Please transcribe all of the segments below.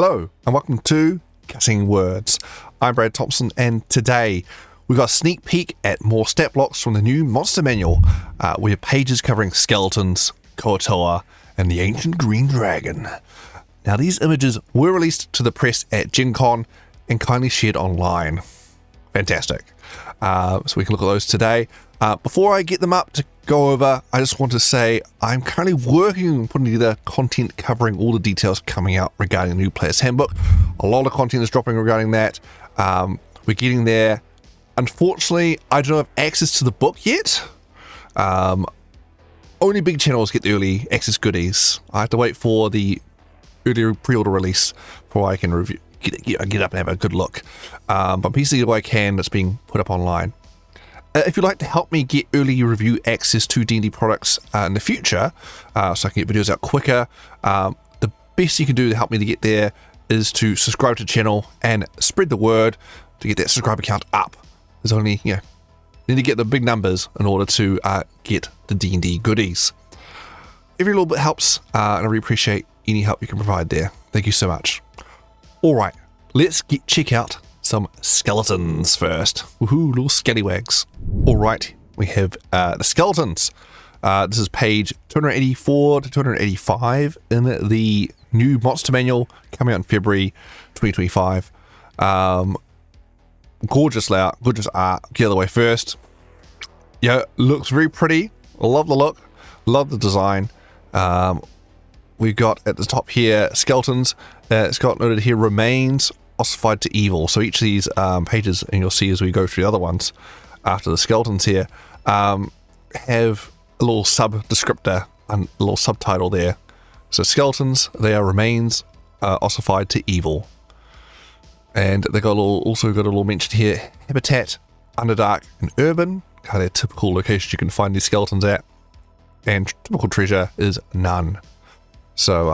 Hello and welcome to Cutting Words. I'm Brad Thompson and today we've got a sneak peek at more stat blocks from the new monster manual. We have pages covering skeletons, kuo-toa and the ancient green dragon. Now these images were released to the press at Gen Con and kindly shared online. Fantastic. So we can look at those today. Before I get them up to go over, I just want to say I'm currently working on putting together content covering all the details coming out regarding the new Player's Handbook. A lot of content is dropping regarding that. We're getting there. Unfortunately, I don't have access to the book yet. Only big channels get the early access goodies. I have to wait for the early pre-order release before I can review, get up and have a good look. But basically what I can that's being put up online. If you'd like to help me get early review access to D&D products in the future, so I can get videos out quicker, the best you can do to help me to get there is to subscribe to the channel and spread the word to get that subscriber count up. There's only, you need to get the big numbers in order to get the D&D goodies. Every little bit helps, and I really appreciate any help you can provide there. Thank you so much. All right, let's check out some skeletons first. Woohoo, little scallywags. All right, we have the skeletons. This is page 284 to 285 in the new monster manual coming out in February 2025. Gorgeous layout, gorgeous art. Get out of the way first. Yeah, looks very pretty. I love the look, love the design. We've got at the top here skeletons. It's got noted here remains ossified to evil. So each of these pages, and you'll see as we go through the other ones after the skeletons here, have a little sub descriptor and a little subtitle there. So skeletons, they are remains ossified to evil. And they got also got a little mention here: habitat, underdark, and urban. Kind of typical locations you can find these skeletons at. And typical treasure is none. So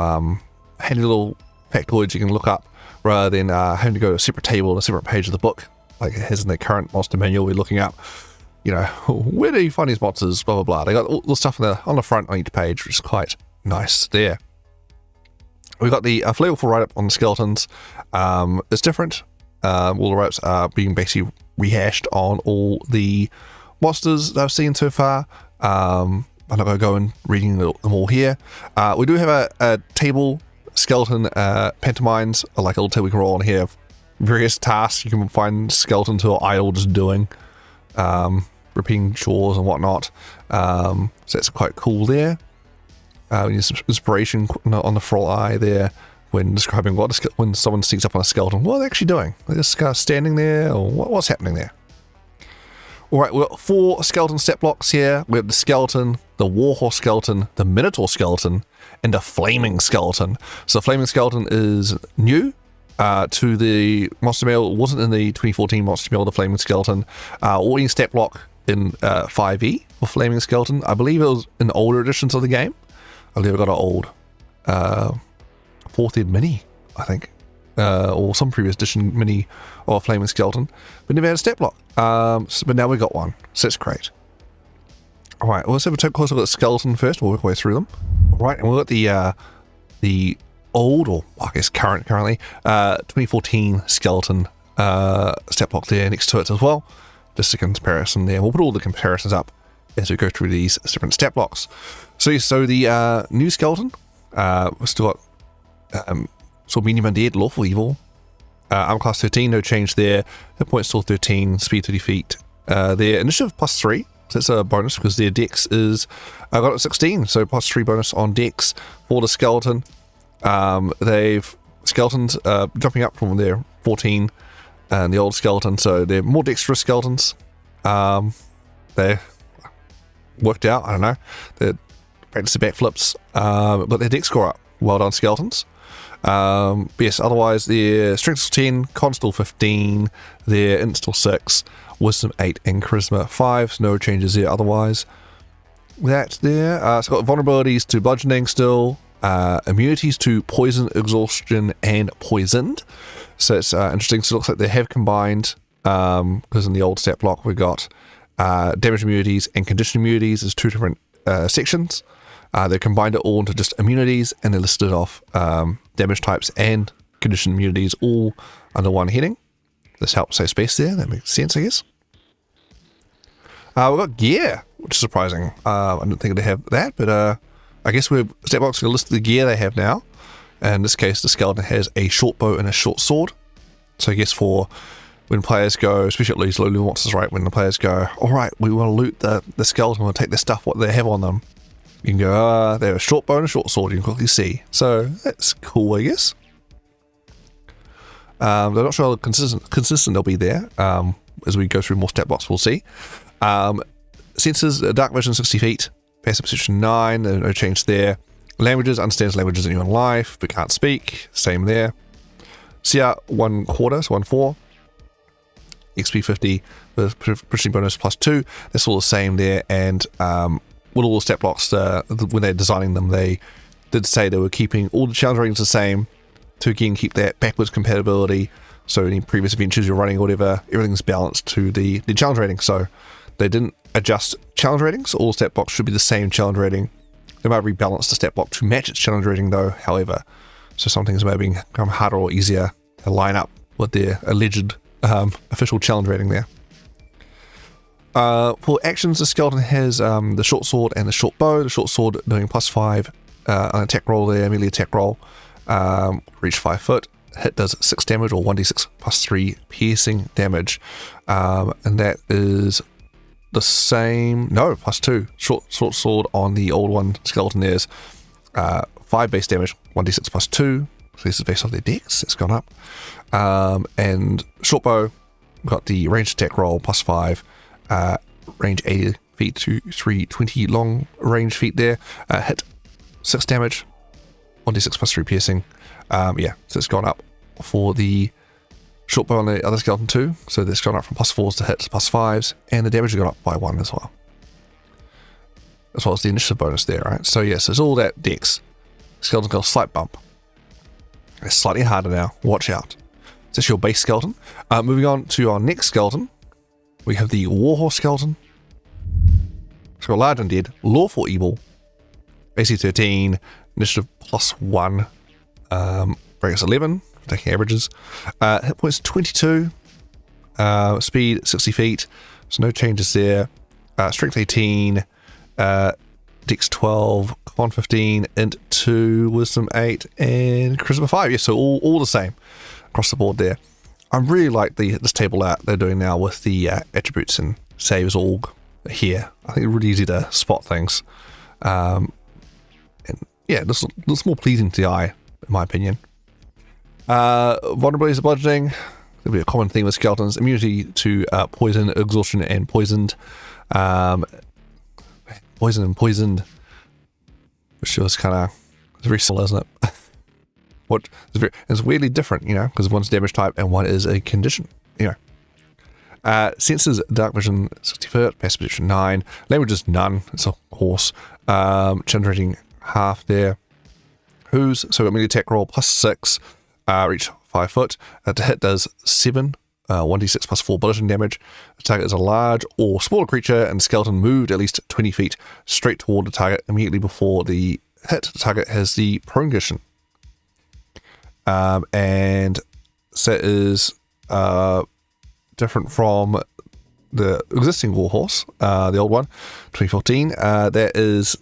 handy little factoids you can look up rather than having to go to a separate table and a separate page of the book, like it has in the current monster manual. We're looking up, where do you find these monsters? Blah blah blah. They got all the stuff on the front on each page, which is quite nice there. We've got the flavorful write-up on the skeletons. It's different. All the write-ups are being basically rehashed on all the monsters that I've seen so far. I'm not going to go and reading them all here. We do have a table, skeleton pantomimes, like a little table we can roll on here. Various tasks you can find skeletons who are idle just doing, repeating chores and whatnot. So that's quite cool there. Inspiration on the front eye there when describing when someone sneaks up on a skeleton. What are they actually doing? They're just kind of standing there, or what's happening there? All right, we've got 4 skeleton stat blocks here. We have the skeleton, the warhorse skeleton, the minotaur skeleton, and a flaming skeleton. So the flaming skeleton is new to the monster manual. It wasn't in the 2014 monster manual, the flaming skeleton. Or in stat block in 5e for flaming skeleton. I believe it was in older editions of the game. I believe I got an old 4th ed mini, I think. Or some previous edition mini of Flaming Skeleton, but never had a stat block. But now we got one, so that's great. All right, well, let's have a closer look at the skeleton first. We'll work our way through them. All right, and we've got the old, or I guess currently 2014 skeleton stat block there next to it as well. Just a comparison there. We'll put all the comparisons up as we go through these different stat blocks. So the new skeleton, we've still got so medium undead, lawful evil, armor class 13, no change there, hit points still 13, speed 30 feet, their initiative plus 3, so that's a bonus because their dex is, I got it 16, so plus 3 bonus on dex for the skeleton. Skeletons jumping up from their 14 and the old skeleton, so they're more dexterous skeletons. They worked out, I don't know, they're practicing backflips, but their dex score up. Well done, skeletons. Yes, otherwise their strength still 10, con still 15, their int still 6, wisdom 8, and charisma 5, so no changes there otherwise. That there, it's got vulnerabilities to bludgeoning still, immunities to poison, exhaustion, and poisoned. So it's interesting, so it looks like they have combined, because in the old stat block we got damage immunities and condition immunities as 2 different sections. They combined it all into just immunities, and they listed off damage types and condition immunities all under one heading. This helps save space there. That makes sense, I guess. We've got gear, which is surprising. I didn't think they'd have that, but I guess stat box going to list the gear they have now. In this case, the skeleton has a short bow and a short sword. So I guess for when players go, especially at least low-level monsters, right? When the players go, all right, we want to loot the skeleton, we'll take their stuff, what they have on them. You can go, they have a short bow and a short sword, you can quickly see. So that's cool, I guess. They're not sure how consistent they'll be there. As we go through more stat blocks, we'll see. Sensors, dark vision 60 feet, passive perception 9, no change there. Languages, understands languages in human life, but can't speak, same there. CR 1/4, so 1/4. XP 50 with proficiency bonus +2, that's all the same there. And with all the stat blocks, when they're designing them, they did say they were keeping all the challenge ratings the same to again keep that backwards compatibility. So any previous adventures you're running or whatever, everything's balanced to the challenge rating. So they didn't adjust challenge ratings. All stat blocks should be the same challenge rating. They might rebalance the stat block to match its challenge rating though, however. So some things may become harder or easier to line up with their alleged official challenge rating there. For actions, the skeleton has the short sword and the short bow. The short sword doing +5 on attack roll there, melee attack roll. Reach 5 foot. Hit does 6 damage or 1d6 +3 piercing damage. And that is the same, no, +2. Short sword on the old one skeleton there's 5 base damage, 1d6 +2. So this is based off their dex, it's gone up. And short bow, got the range attack roll +5, range 80 feet to 320 long range feet there. Hit 6 damage, 1d6 +3 piercing. Yeah, so it's gone up for the short bow on the other skeleton too. So that's gone up from +4s to hits +5s, and the damage has gone up by 1 as well. As well as the initiative bonus there, right? So yes, it's all that dex. Skeleton's got a slight bump. It's slightly harder now, watch out. So that's your base skeleton. Moving on to our next skeleton, we have the Warhorse skeleton. It's got large undead, lawful evil, AC 13, initiative +1, breaks 11, taking averages. Hit points 22, speed 60 feet, so no changes there. Strength 18, Dex 12, Con 15, Int 2, Wisdom 8, and Charisma 5. Yeah, so all the same across the board there. I really like this table out they're doing now with the attributes and saves all here. I think it's really easy to spot things. And yeah, this looks more pleasing to the eye, in my opinion. Vulnerabilities to bludgeoning. There'll be a common theme with skeletons. Immunity to poison, exhaustion, and poisoned. Poison and poisoned, which was kind of very similar, isn't it? It's weirdly different, you know, because one's damage type and one is a condition. Anyway, senses dark vision 60 foot, passive perception 9, languages none. It's a horse. Challenge rating half there. Who's so got melee attack roll +6, reach 5 foot. To hit does 7. 1d6 +4 bludgeoning damage. The target is a large or smaller creature, and the skeleton moved at least 20 feet straight toward the target immediately before the hit. The target has the prone condition. And that is different from the existing Warhorse, the old one, 2014. That is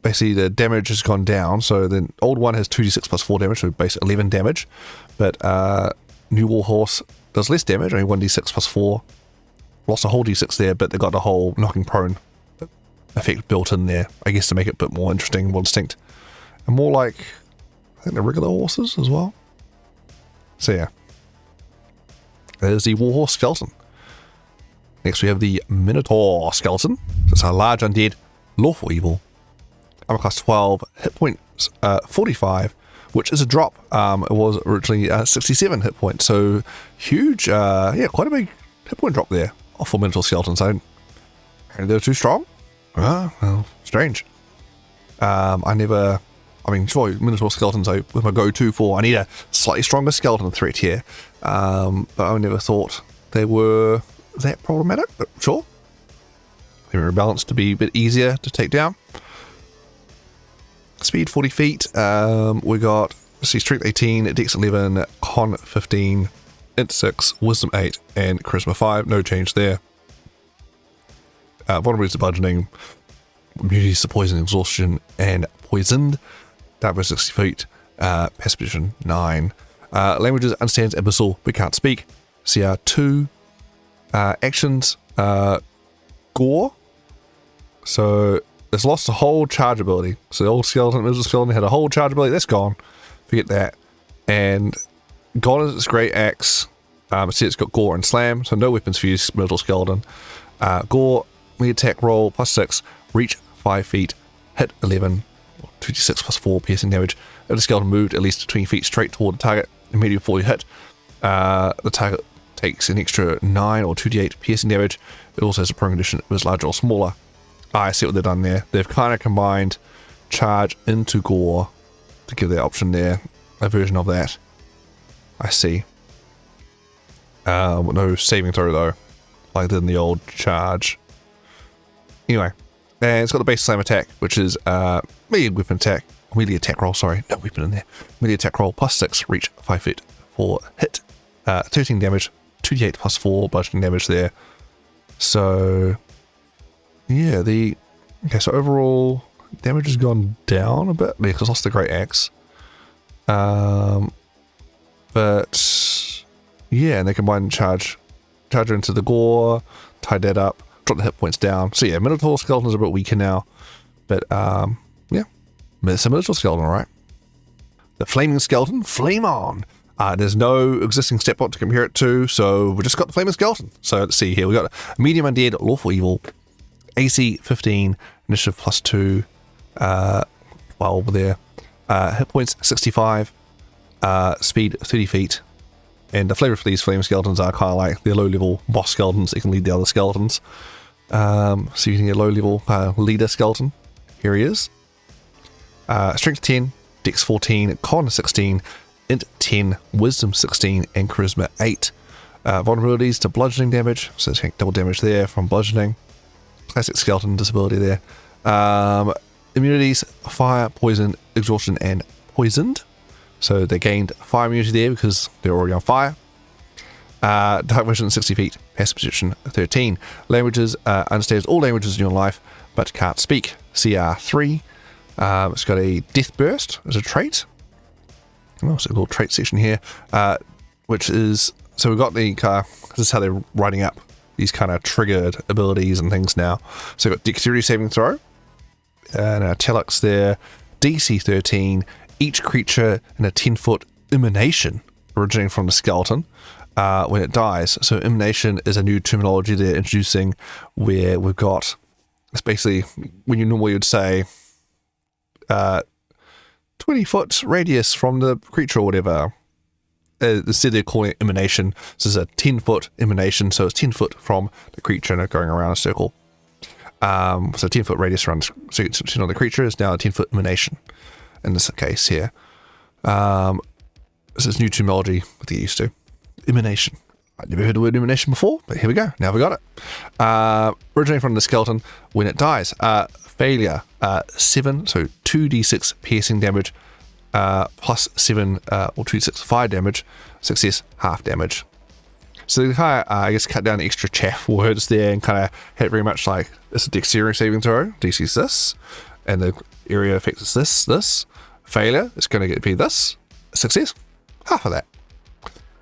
basically the damage has gone down. So the old one has 2d6 +4 damage, so basically 11 damage. But new Warhorse does less damage, only 1d6 +4. Lost a whole d6 there, but they got the whole knocking prone effect built in there, I guess, to make it a bit more interesting, more distinct, and more like, I think, the regular horses as well. So yeah, there's the Warhorse skeleton. Next we have the Minotaur skeleton. So it's a large undead, lawful evil, armor class 12, hit points 45, which is a drop. It was originally 67 hit points, so huge, yeah, quite a big hit point drop there off for Minotaur skeletons. And they're too strong? Well, strange. I mean, sure, Minotaur skeletons are with my go-to for, I need a slightly stronger skeleton threat here, but I never thought they were that problematic, but sure. They were balanced to be a bit easier to take down. Speed 40 feet, we got see strength 18, dex 11, con 15, int 6, wisdom 8, and charisma 5. No change there. Vulnerabilities to bludgeoning, immunities to poison, exhaustion, and poisoned. Dark vision 60 feet. Passive perception 9. Languages understands abyssal but can't speak. CR 2. Actions gore. So it's lost a whole charge ability. So the old skeleton, middle skeleton had a whole charge ability. That's gone. Forget that. And gone is its great axe. See, it's got gore and slam, so no weapons for use. Middle skeleton. Gore, me attack roll plus 6, reach 5 feet, hit 11, 26 plus 4 piercing damage. If the skeleton moved at least 20 feet straight toward the target immediately before you hit, the target takes an extra 9 or 2d8 piercing damage. It also has a prone condition if it was larger or smaller. I see what they've done there. They've kind of combined charge into gore to give that option there. A version of that. I see. No saving throw though, like they did in the old charge. Anyway, and it's got the base slam attack, which is melee weapon attack, melee attack roll. Sorry, no weapon in there. Melee attack roll plus 6, reach 5 feet for hit, 13 damage, 2d8 plus 4 bludgeoning damage there. So yeah, so overall damage has gone down a bit because I lost the great axe. But yeah, and they combine charge into the gore, tie that up, drop the hit points down. So yeah, Minotaur Skeleton's a bit weaker now, but yeah, it's a Minotaur Skeleton, right? The Flaming Skeleton, flame on. There's no existing step bot to compare it to, so we just got the Flaming Skeleton. So let's see here, we got medium undead, lawful evil, AC 15, initiative plus 2, 12 there, hit points 65, speed 30 feet. And the flavor for these Flame Skeletons are kind of like the low-level boss skeletons that can lead the other skeletons. So you can get a low-level leader skeleton. Here he is. Strength 10, Dex 14, Con 16, Int 10, Wisdom 16, and Charisma 8. Vulnerabilities to bludgeoning damage, so it's double damage there from bludgeoning. Classic skeleton disability there. Immunities, fire, poison, exhaustion, and poisoned. So they gained fire immunity there because they're already on fire. Dark vision 60 feet, passive perception 13. Languages, understands all languages in your life, but can't speak. CR 3. It's got a death burst as a trait. Oh, so a little trait section here, which is, so we've got the, this is how they're writing up these kind of triggered abilities and things now. So we've got dexterity saving throw, and italics there, DC 13, each creature in a 10-foot emanation originating from the skeleton when it dies. So emanation is a new terminology they're introducing where we've got, it's basically when you normally would say 20-foot radius from the creature or whatever. Instead they're calling it emanation. This is a 10-foot emanation, so it's 10 foot from the creature and going around a circle. So 10-foot radius around the creature is now a 10-foot emanation. In this case here. This is new terminology that they're used to. Emanation. I've never heard the word emanation before, but here we go. Now we got it. Originating from the skeleton when it dies. Failure 7, so 2d6 piercing damage, plus 7 or 2d6 fire damage. Success, half damage. So they kind of, I guess, cut down the extra chaff words there and kind of had very much like, it's a dexterity saving throw. DC is this, and the area effect is this. Failure, it's going to be this. Success, half of that.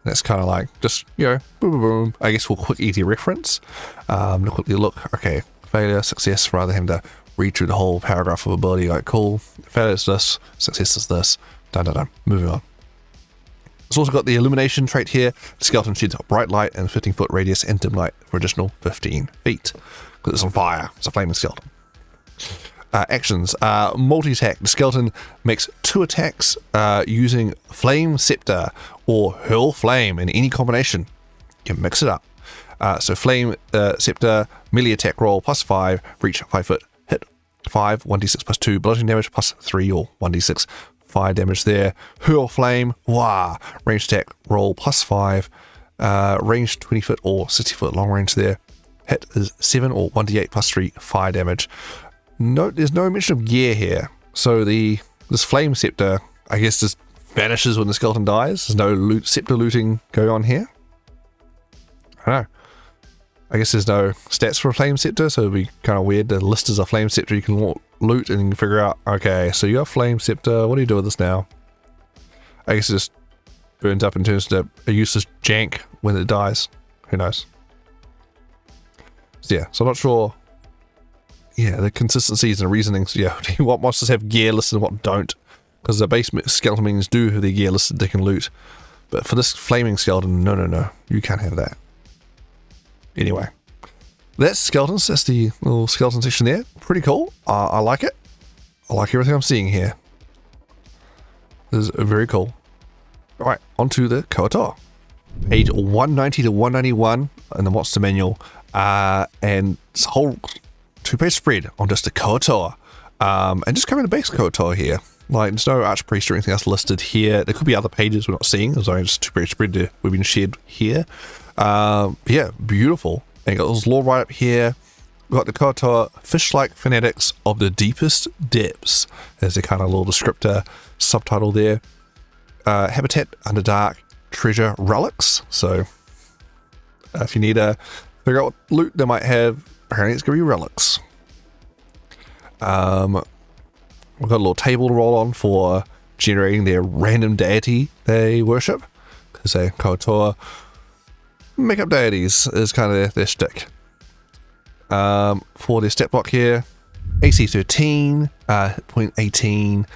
That's kind of like just, boom, boom, boom. I guess we'll quick easy reference. Quickly look, okay, failure, success, rather than having to read through the whole paragraph of ability, like cool, failure is this, success is this, done. Moving on. It's also got the illumination trait here. The skeleton sheds bright light and 15-foot radius and dim light for additional 15 feet. Because it's on fire, it's a flaming skeleton. Actions, multi-attack. The skeleton makes 2 attacks using Flame Scepter or Hurl Flame in any combination. You can mix it up. So Flame Scepter, melee attack roll plus 5, reach 5 foot, hit 5, 1d6 plus 2, bludgeoning damage plus 3 or 1d6 fire damage there. Hurl Flame, wah, ranged attack roll plus 5, range 20 foot or 60 foot long range there. Hit is 7 or 1d8 plus 3 fire damage. No, there's no mention of gear here. So this Flame Scepter, I guess, just vanishes when the skeleton dies. There's no scepter looting going on here. I don't know. I guess there's no stats for a flame scepter, so it'd be kind of weird to list as a flame scepter. You can loot and you can figure out, okay, so you got flame scepter, what do you do with this now? I guess it just burns up and turns into a useless jank when it dies. Who knows? So yeah, so I'm not sure. Yeah, the consistencies and reasonings. Yeah, what monsters have gear listed and what don't. Because the base skeleton minions do have their gear listed they can loot. But for this flaming skeleton, no. You can't have that. Anyway, that's skeletons. That's the little skeleton section there. Pretty cool. I like it. I like everything I'm seeing here. This is very cool. Alright, on to the kuo-toa. Page 190 to 191 in the monster manual. And it's a whole 2-page spread on just the kuo-toa. And just covering the base kuo-toa here. Like, there's no archpriest or anything else listed here. There could be other pages we're not seeing. There's only just a 2-page spread that we've been shared here. Yeah, beautiful. And got this lore right up here. We've got the kuo-toa, fish-like fanatics of the deepest depths. There's a kind of little descriptor subtitle there. Habitat under dark treasure relics. So, if you need to figure out what loot they might have, apparently it's going to be relics. We've got a little table to roll on for generating their random deity they worship. Because they kuo-toa make up deities is kind of their shtick. For their stat block here, AC 13, hit point 18,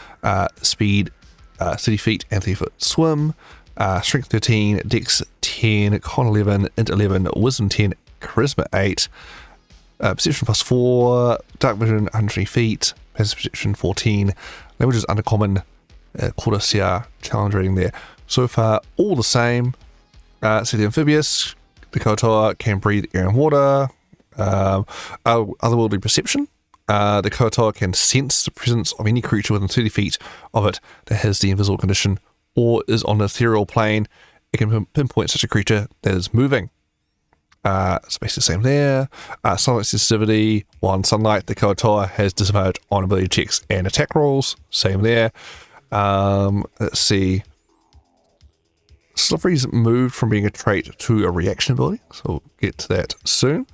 speed 30 feet and 30 foot swim, strength 13, dex 10, con 11, int 11, wisdom 10, charisma 8, perception plus 4, dark vision 120 feet, passive perception 14, languages uncommon, quarter challenge rating there. So far, all the same. So the amphibious, the kuo-toa can breathe air and water. Otherworldly perception. The kuo-toa can sense the presence of any creature within 30 feet of it that has the invisible condition or is on the ethereal plane. It can pinpoint such a creature that is moving. It's basically the same there. Sunlight sensitivity. While in sunlight, the kuo-toa has disadvantage on ability checks and attack rolls. Same there. Let's see. Slippery's moved from being a trait to a reaction ability, so we'll get to that soon.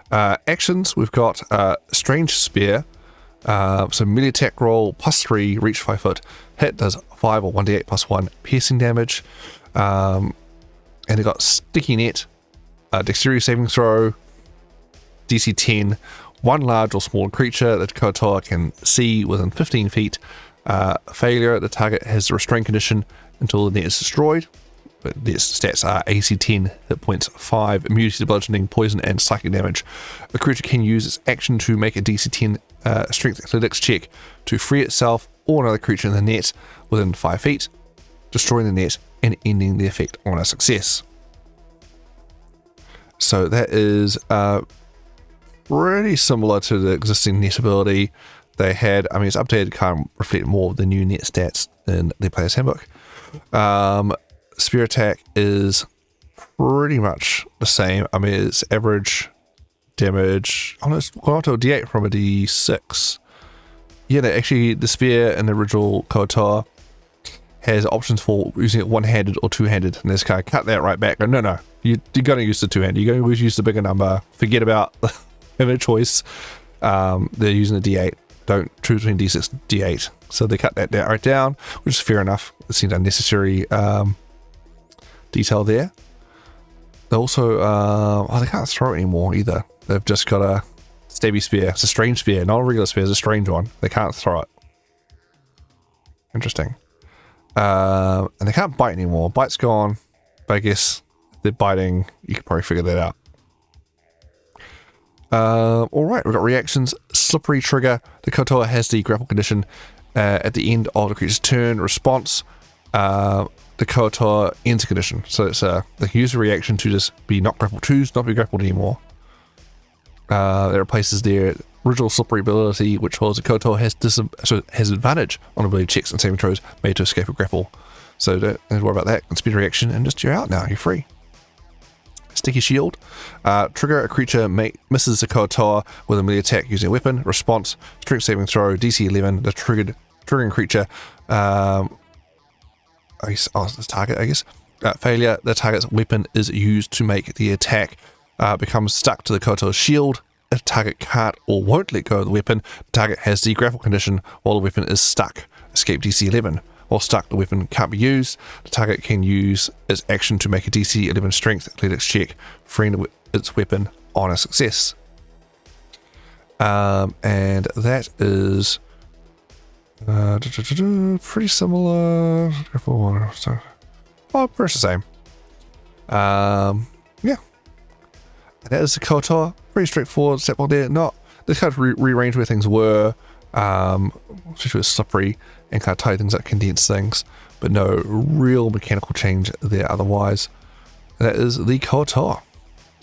Actions, we've got Strange Spear, so melee attack roll plus 3, reach 5 foot, hit does 5 or 1d8 plus 1 piercing damage, and they've got Sticky Net, dexterity saving throw, DC 10, one large or smaller creature that kuo-toa can see within 15 feet, failure, the target has the restraint condition until the net is destroyed. But these stats are AC 10, hit points 5, immunity to bludgeoning, poison, and psychic damage. A creature can use its action to make a DC 10 strength athletics check to free itself or another creature in the net within 5 feet, destroying the net and ending the effect on a success. So that is pretty similar to the existing net ability they had. I mean, it's updated to kind of reflect more of the new net stats in the player's handbook. Spear attack is pretty much the same. I mean, it's average damage. Oh no, it's gone up to a d8 from a d6. Yeah, no, actually, the spear in the original kuo-toa has options for using it one-handed or two-handed, and this kind of cut that right back. No, you're going to use the two-handed. You're going to use the bigger number. Forget about having a choice. They're using the d8. Don't choose between d6 and d8. So they cut that right down, which is fair enough. It seems unnecessary. Detail there. They also, they can't throw it anymore either. They've just got a stabby spear. It's a strange spear, not a regular spear. It's a strange one. They can't throw it. Interesting. And they can't bite anymore. Bite's gone, but I guess if they're biting, you could probably figure that out. All right, we've got reactions. Slippery trigger. The kuo-toa has the grapple condition at the end of the creature's turn. Response. The kuo-toa ends a condition, so it's they can use a reaction to just be not grappled, choose not be grappled anymore. That replaces their original slippery ability, which was the kuo-toa has advantage on ability checks and saving throws made to escape a grapple. So don't worry about that. Can speed reaction and just you're out now. You're free. Sticky shield. Trigger a creature misses the kuo-toa with a melee attack using a weapon. Response: strength saving throw DC 11. The triggering creature. this target, I guess. Failure, the target's weapon is used to make the attack become stuck to the kuo-toa shield. If the target can't or won't let go of the weapon, the target has the grapple condition while the weapon is stuck. Escape DC 11. While stuck, the weapon can't be used. The target can use its action to make a DC 11 strength athletics check, freeing its weapon on a success. And that is pretty similar. Oh, pretty the same. Yeah. And that is the kuo-toa. Pretty straightforward step on there. Not this kind of rearrange where things were, especially with slippery and kind of tie things up, condense things, but no real mechanical change there otherwise. And that is the kuo-toa.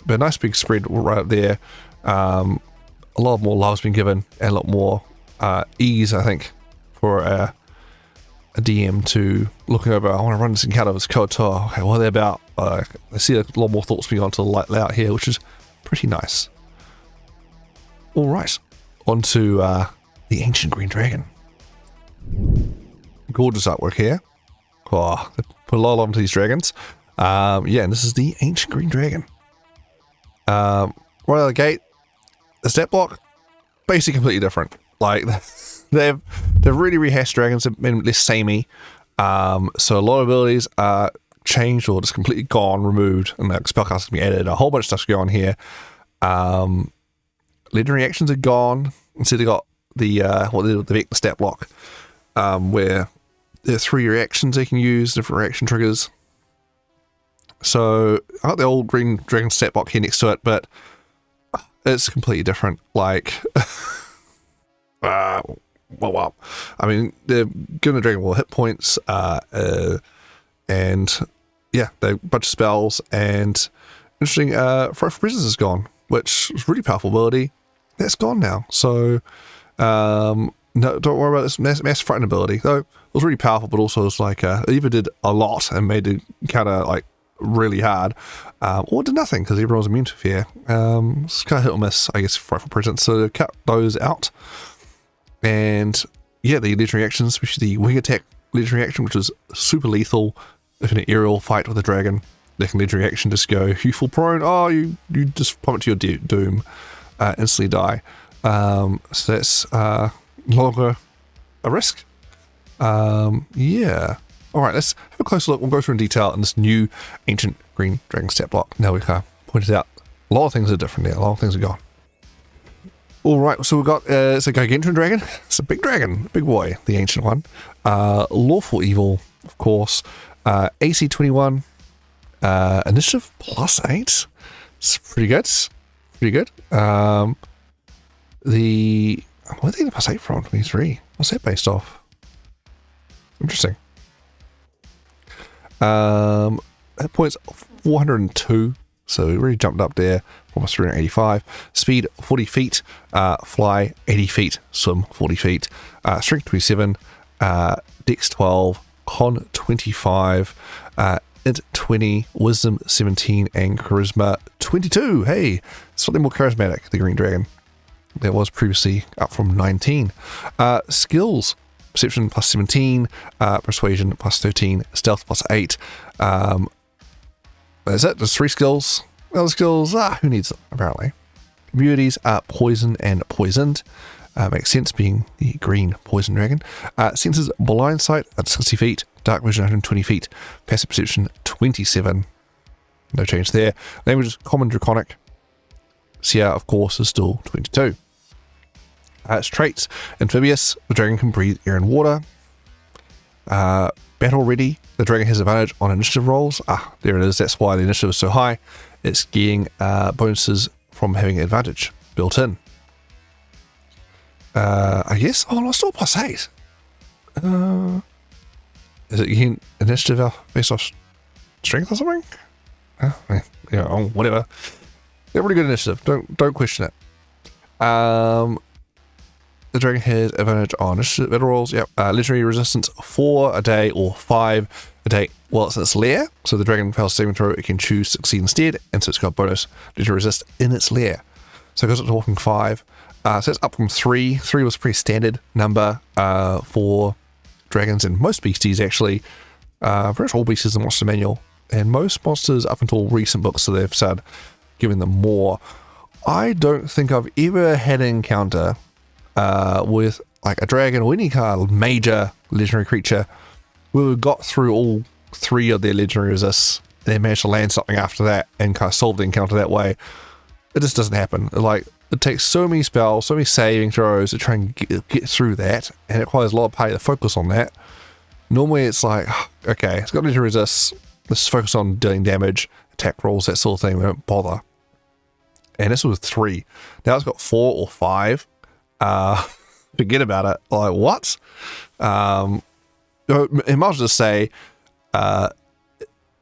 But a nice big spread right up there. A lot more love's been given and a lot more ease, I think, for a DM to looking over. I want to run this encounter with kuo-toa. Okay, what are they about? I see a lot more thoughts being on to the light layout here, which is pretty nice. All right, on to the ancient green dragon. Gorgeous artwork here. Oh, they put a lot onto these dragons. Yeah, and this is the ancient green dragon. Right out of the gate, the stat block, basically completely different. Like they've really rehashed dragons, they've been less samey. So a lot of abilities are changed or just completely gone, removed, and like spellcasting can be added. A whole bunch of stuff's going on here. Legendary actions are gone. Instead they got the vector stat block, where there are 3 reactions they can use, different reaction triggers. So I got the old green dragon stat block here next to it, but it's completely different. Like, well, I mean, they're giving the dragon more hit points, and yeah, they bunch of spells, and interesting, Fright for Presence is gone, which was a really powerful ability. That's gone now. So, no, don't worry about this mass frightened ability. Though it was really powerful, but also it's like it either did a lot and made it kind of like really hard, or did nothing because everyone was immune to fear. It's kind of hit or miss, I guess, Frightful Presence. So cut those out. And yeah, the legendary actions, especially the wing attack legendary action, which is super lethal. If in an aerial fight with a dragon, they can legendary action just go, you fall prone, oh, you just plummet to your doom, instantly die. So that's no longer a risk. Yeah. All right, let's have a closer look. We'll go through in detail in this new ancient green dragon stat block. Now we've pointed out a lot of things are different there. A lot of things are gone. All right, so we've got it's a gargantuan dragon. It's a big dragon, big boy, the ancient one. Lawful evil, of course. AC 21, initiative +8. It's pretty good. Pretty good. Where are they getting the +8 from? 23. What's that based off? Interesting. Hit points 402, so we really jumped up there, almost 385. Speed 40 feet, fly 80 feet, swim 40 feet, strength 27, dex 12, con 25, int 20, wisdom 17, and charisma 22. Hey, something more charismatic, the green dragon. That was previously up from 19. Skills. Perception +17, persuasion +13, stealth +8. That's it. There's 3 skills. Other skills, who needs them, apparently. Immunities are poison and poisoned. Makes sense being the green poison dragon. Senses blind sight at 60 feet, dark vision 120 feet, passive perception 27. No change there. Language is common draconic. CR, of course, is still 22. Its traits: amphibious, the dragon can breathe air and water. Battle ready, the dragon has advantage on initiative rolls. There it is, that's why the initiative is so high. It's getting bonuses from having advantage built in. I guess, oh no, it's still +8. Is it getting initiative based off strength or something? Whatever. They're really good initiative, don't question it. The dragon has advantage on initiative battle rolls. Yep. Legendary resistance 4 a day or 5 a day while it's in its lair. So the dragon fails saving throw, it can choose succeed instead, and so it's got bonus legendary resist in its lair. So it goes up to walking 5. So it's up from 3. 3 was a pretty standard number for dragons and most beasties actually. Pretty much all beasts in the monster manual, and most monsters up until recent books, so they've started giving them more. I don't think I've ever had an encounter with like a dragon or any kind of major legendary creature where we got through all 3 of their legendary resists and then managed to land something after that and kind of solve the encounter that way. It just doesn't happen. Like, it takes so many spells, so many saving throws to try and get through that, and it requires a lot of play to focus on that. Normally it's like, okay, it's got legendary resists, let's focus on dealing damage, attack rolls, that sort of thing, we don't bother. And this was 3. Now it's got 4 or 5. Forget about it. Like, what? It might just say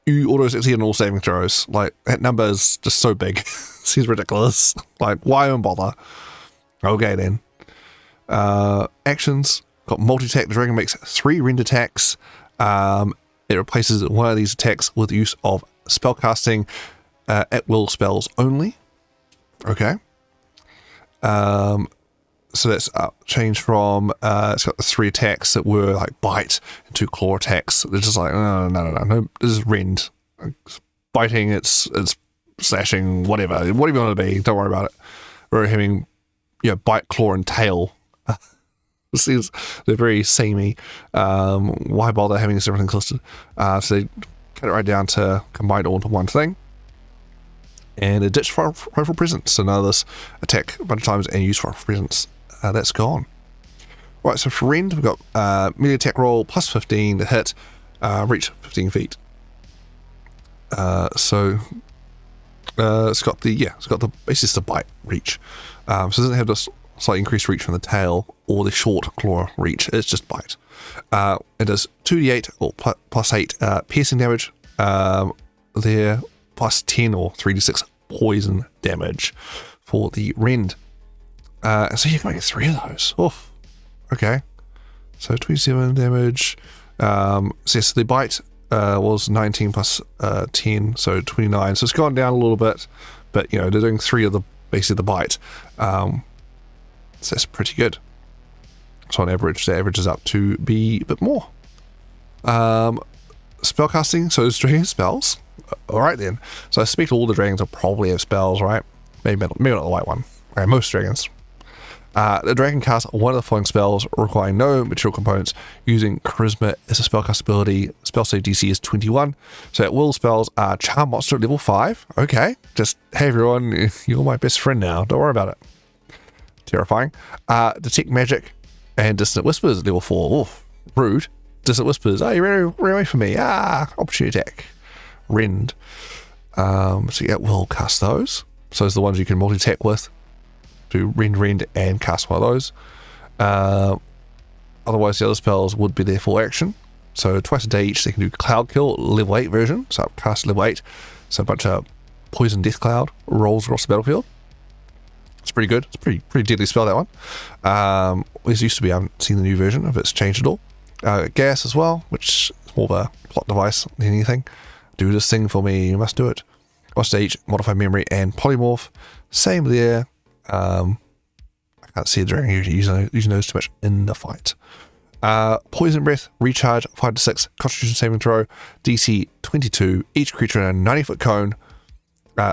you auto succeed on all saving throws. Like, that number is just so big. Seems ridiculous. Like, why even bother? Okay then. Actions. Got multi-attack. The dragon makes 3 rend attacks. It replaces one of these attacks with the use of spellcasting at will spells only. Okay. So that's changed from, it's got the 3 attacks that were like bite and 2 claw attacks. They're just like, no, this is rend. It's biting, it's slashing, whatever you want to be, don't worry about it. We're having, bite, claw, and tail. They're very samey. Why bother having these different things listed? So they cut it right down to combine it all into one thing. And a ditch Frightful Presence. So now this attack a bunch of times and use Frightful Presence. That's gone. Right, so for rend, we've got melee attack roll plus 15 to hit, reach 15 feet. It's got the basically the bite reach. So it doesn't have this slight increased reach from the tail or the short claw reach. It's just bite. It does 2d8 or plus 8 piercing damage. There plus 10 or 3d6 poison damage for the rend. So you can make 3 of those. Oof. Okay. So 27 damage. So yes, the bite was 19 plus 10, so 29. So it's gone down a little bit, but they're doing 3 of basically the bite. So that's pretty good. So on average, the average is up to be a bit more. Spellcasting, so it's dragon spells. Alright then. So I suspect all the dragons will probably have spells, right? Maybe not the white one. Okay, most dragons. The dragon casts one of the following spells requiring no material components using charisma as a spellcast ability. Spell save DC is 21. So at will spells are charm monster at level 5. Okay, just hey everyone, you're my best friend now. Don't worry about it. Terrifying. Detect magic and distant whispers at level 4. Oof, rude. Distant whispers. Oh, you're right away from me. Opportunity attack. Rend. So yeah, we'll cast those. So those are the ones you can multi-attack with. Do rend, and cast one of those. Otherwise, the other spells would be their full action. So twice a day each, they can do Cloud Kill, level 8 version. So cast level 8. So a bunch of Poison Death Cloud rolls across the battlefield. It's pretty good. It's pretty deadly spell, that one. It used to be, I haven't seen the new version, if it's changed at all. Gas as well, which is more of a plot device than anything. Do this thing for me, you must do it. Twice a day each, modify memory and polymorph. Same there. I can't see the dragon using those too much in the fight. Poison Breath, recharge, 5 to 6, Constitution saving throw, DC 22, each creature in a 90-foot cone,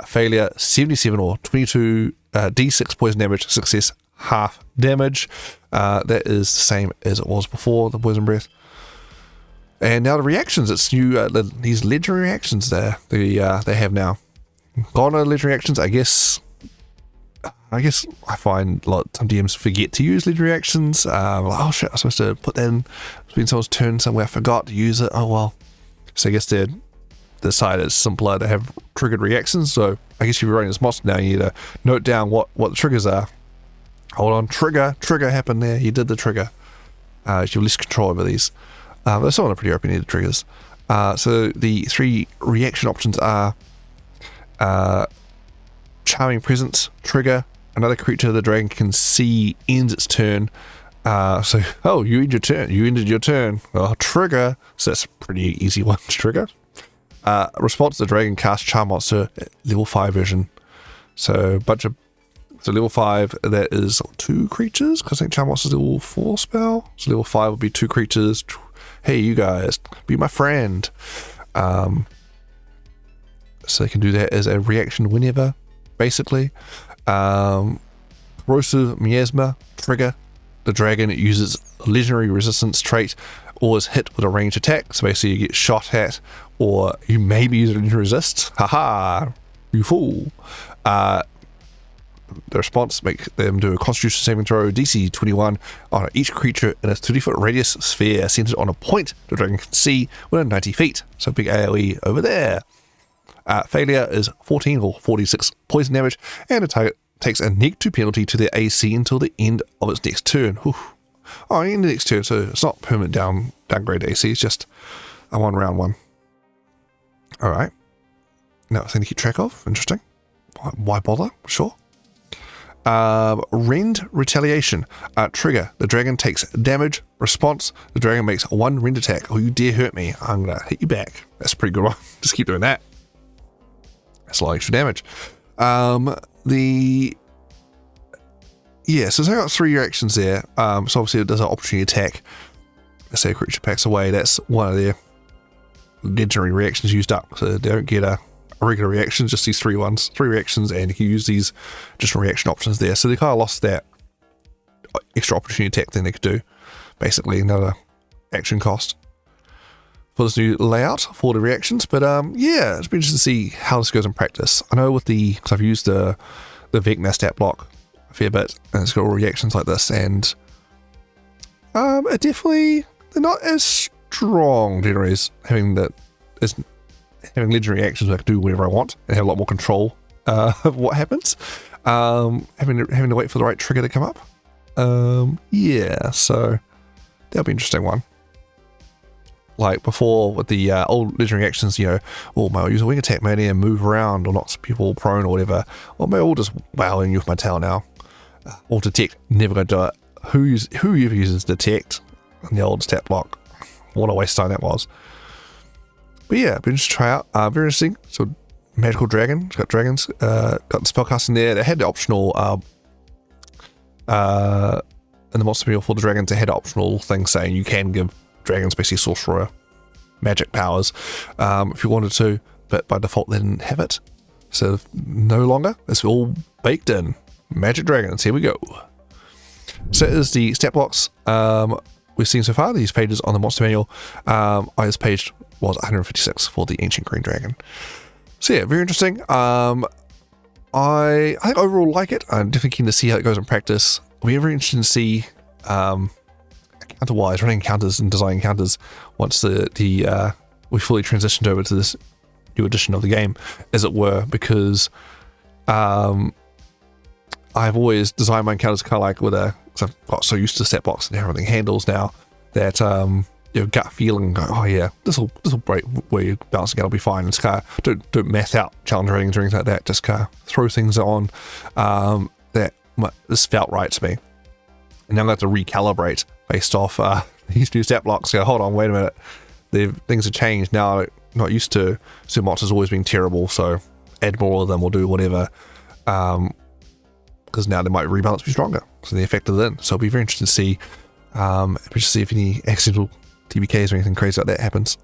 failure 77 or 22, D6 poison damage, success half damage. That is the same as it was before, the Poison Breath. And now the reactions, it's new, these legendary reactions there, they have now. Gone are legendary reactions, I guess I find some DMs forget to use legendary actions. Oh shit, I was supposed to put that in. It's been someone's turn somewhere, I forgot to use it. Oh well. So I guess they decided it's simpler to have triggered reactions. So I guess if you're running this monster now, you need to note down what the triggers are. Hold on, trigger happened there. You did the trigger. You have less control over these. They're still pretty open-ended triggers. So the 3 reaction options are Charming Presence, trigger. Another creature the dragon can see ends its turn. You end your turn. You ended your turn. Well, trigger. So that's a pretty easy one to trigger. Response, the dragon casts Charm Monster level 5 version. So level 5, that is 2 creatures, because I think Charm Monster is level 4 spell. So level 5 would be 2 creatures, hey, you guys, be my friend. So they can do that as a reaction whenever, basically. Corrosive Miasma trigger. The dragon uses a legendary resistance trait or is hit with a ranged attack. So basically you get shot at, or you maybe use it to resist. Haha, you fool. The response, make them do a constitution saving throw, DC 21, on each creature in a 30-foot radius sphere centered on a point the dragon can see within 90 feet. So big AoE over there. Failure is 14 or 46 poison damage, and the target takes a -2 penalty to their AC until the end of its next turn. Whew. Oh, in the next turn, so it's not permanent downgrade AC, it's just a one-round one. Alright. Now, thing to keep track of. Interesting. Why bother? Sure. Rend Retaliation. Trigger. The dragon takes damage. Response. The dragon makes one rend attack. Oh, you dare hurt me. I'm going to hit you back. That's a pretty good one. Just keep doing that. That's a lot of extra damage. So I got 3 reactions there. So obviously it does an opportunity attack. Let's say a creature packs away. That's one of their legendary reactions used up. So they don't get a regular reaction, just these 3 reactions, and you can use these just reaction options there. So they kind of lost that extra opportunity attack thing they could do. Basically another action cost for this new layout for the reactions. But yeah, it's been interesting to see how this goes in practice. I know because I've used the Vecna stat block a fair bit, and it's got all reactions like this, and it definitely, they're not as strong generally as having legendary reactions where I can do whatever I want and have a lot more control of what happens. Having to wait for the right trigger to come up. Yeah, so that'll be an interesting one. Like before with the old legendary reactions, maybe I'll use a wing attack maybe and move around or knock people prone or whatever. Or maybe I'll just wowing you with my tail now. Or detect, never going to do it. Who ever uses detect in the old stat block? What a waste of time that was. But yeah, been just try out. Very interesting. So magical dragon. It's got dragons. Got the spellcasting there. They had the optional in the monster manual for the dragons. They had an optional thing saying you can give dragons basically sorcerer magic powers if you wanted to, but by default they didn't have it. So no longer. It's all baked in. Magic dragons. Here we go. So is the stat blocks we've seen so far. These pages on the monster manual. This page was 156 for the ancient green dragon. So yeah, very interesting. I think overall like it. I'm definitely keen to see how it goes in practice. It'll be very interesting to see counter-wise, running encounters and designing encounters once we fully transitioned over to this new edition of the game, as it were, because I've always designed my encounters kind of like because I've got so used to the stat box and how everything handles now that gut feeling, go, oh yeah, this will break where you're balancing out, will be fine. It's kind of don't math out challenge ratings or anything like that. Just kind of throw things on that this felt right to me, and now I'm going to have to recalibrate based off these new stat blocks. Go, hold on, wait a minute, things have changed now. I'm not used to super monsters always being terrible, so add more of them or do whatever, because now they might rebalance, be stronger, so the effect of then. So it'll be very interesting to see. If any accidental TBKs or anything crazy like that happens.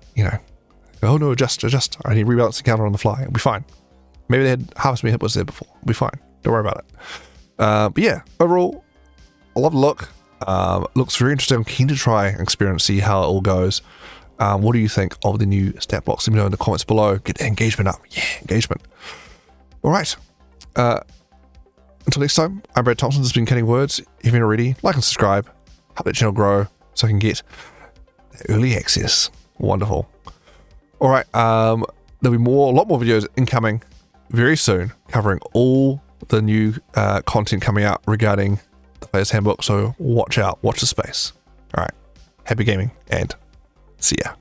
Oh no, adjust. I need to rebalance the counter on the fly. It'll be fine. Maybe they had harvest me hit was there before. It'll be fine. Don't worry about it. But yeah, overall, I love the look. Looks very interesting. I'm keen to try and experience, see how it all goes. What do you think of the new stat blocks? Let me know in the comments below. Get the engagement up. Yeah, engagement. All right. Until next time, I'm Brad Thompson. This has been Cutting Words. If you haven't already, like and subscribe. Help that channel grow so I can get early access. Wonderful. All right. There'll be a lot more videos incoming very soon, covering all the new content coming out regarding the Player's Handbook. So watch out. Watch the space. All right. Happy gaming and see ya.